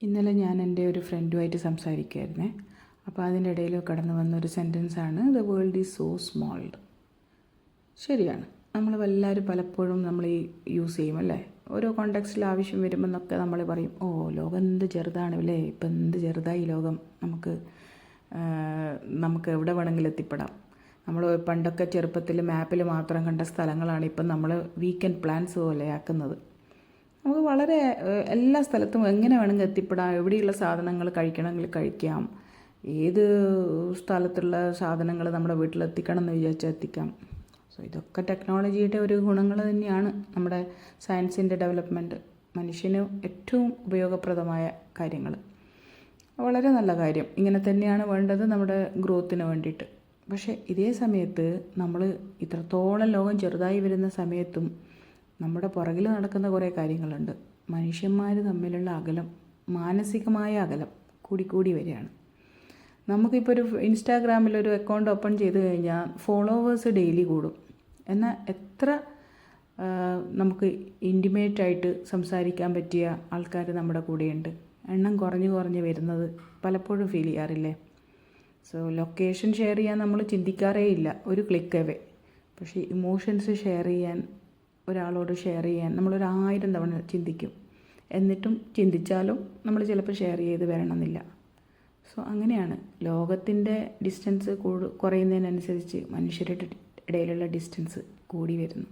ഇന്നലെ ഞാൻ എൻ്റെ ഒരു ഫ്രണ്ടുമായിട്ട് സംസാരിക്കുമായിരുന്നേ. അപ്പോൾ അതിൻ്റെ ഇടയിൽ കടന്നു വന്നൊരു സെൻറ്റൻസാണ് the world is so small. ശരിയാണ്, നമ്മളെല്ലാവരും പലപ്പോഴും നമ്മൾ ഈ യൂസ് ചെയ്യും അല്ലേ. ഓരോ കോണ്ടെക്സ്റ്റിൽ ആവശ്യം വരുമെന്നൊക്കെ നമ്മൾ പറയും, ഓ ലോകം എന്ത് ചെറുതാണ് അല്ലേ, ഇപ്പം എന്ത് ചെറുതായി ലോകം, നമുക്ക് എവിടെ വേണമെങ്കിലും എത്തിപ്പെടാം. നമ്മൾ പണ്ടൊക്കെ ചെറുപ്പത്തിൽ മാപ്പിൽ മാത്രം കണ്ട സ്ഥലങ്ങളാണ് ഇപ്പം നമ്മൾ വീക്കെൻഡ് പ്ലാൻസ് പോലെ ആക്കുന്നത്. നമുക്ക് വളരെ എല്ലാ സ്ഥലത്തും എങ്ങനെ വേണമെങ്കിൽ എത്തിപ്പെടാം. എവിടെയുള്ള സാധനങ്ങൾ കഴിക്കണമെങ്കിൽ കഴിക്കാം. ഏത് സ്ഥലത്തുള്ള സാധനങ്ങൾ നമ്മുടെ വീട്ടിലെത്തിക്കണം എന്ന് വിചാരിച്ചാൽ എത്തിക്കാം. സോ ഇതൊക്കെ ടെക്നോളജിയുടെ ഒരു ഗുണങ്ങൾ തന്നെയാണ്. നമ്മുടെ സയൻസിൻ്റെ ഡെവലപ്മെൻറ്റ് മനുഷ്യന് ഏറ്റവും ഉപയോഗപ്രദമായ കാര്യങ്ങൾ. വളരെ നല്ല കാര്യം. ഇങ്ങനെ തന്നെയാണ് വേണ്ടത് നമ്മുടെ ഗ്രോത്തിന് വേണ്ടിയിട്ട്. പക്ഷേ ഇതേ സമയത്ത് നമ്മൾ ഇത്രത്തോളം ലോകം ചെറുതായി വരുന്ന സമയത്തും നമ്മുടെ പുറകിൽ നടക്കുന്ന കുറേ കാര്യങ്ങളുണ്ട്. മനുഷ്യന്മാർ തമ്മിലുള്ള അകലം, മാനസികമായ അകലം കൂടിക്കൂടി വരികയാണ്. നമുക്കിപ്പോൾ ഒരു ഇൻസ്റ്റാഗ്രാമിലൊരു അക്കൗണ്ട് ഓപ്പൺ ചെയ്ത് കഴിഞ്ഞാൽ ഫോളോവേഴ്സ് ഡെയിലി കൂടും. എന്നാൽ എത്ര നമുക്ക് ഇൻറ്റിമേറ്റായിട്ട് സംസാരിക്കാൻ പറ്റിയ ആൾക്കാർ നമ്മുടെ കൂടെയുണ്ട്. എണ്ണം കുറഞ്ഞ് വരുന്നത് പലപ്പോഴും ഫീൽ ചെയ്യാറില്ലേ? സോ ലൊക്കേഷൻ ഷെയർ ചെയ്യാൻ നമ്മൾ ചിന്തിക്കാറേ ഇല്ല, ഒരു ക്ലിക്ക് അവേ. പക്ഷേ ഇമോഷൻസ് ഷെയർ ചെയ്യാൻ, ഒരാളോട് ഷെയർ ചെയ്യാൻ നമ്മളൊരു 1000 തവണ ചിന്തിക്കും. എന്നിട്ടും ചിന്തിച്ചാലും നമ്മൾ ചിലപ്പോൾ ഷെയർ ചെയ്ത് വരണമെന്നില്ല. സോ അങ്ങനെയാണ് ലോകത്തിൻ്റെ ഡിസ്റ്റൻസ് കുറയുന്നതിനനുസരിച്ച് മനുഷ്യരുടെ ഇടയിലുള്ള ഡിസ്റ്റൻസ് കൂടി വരുന്നു.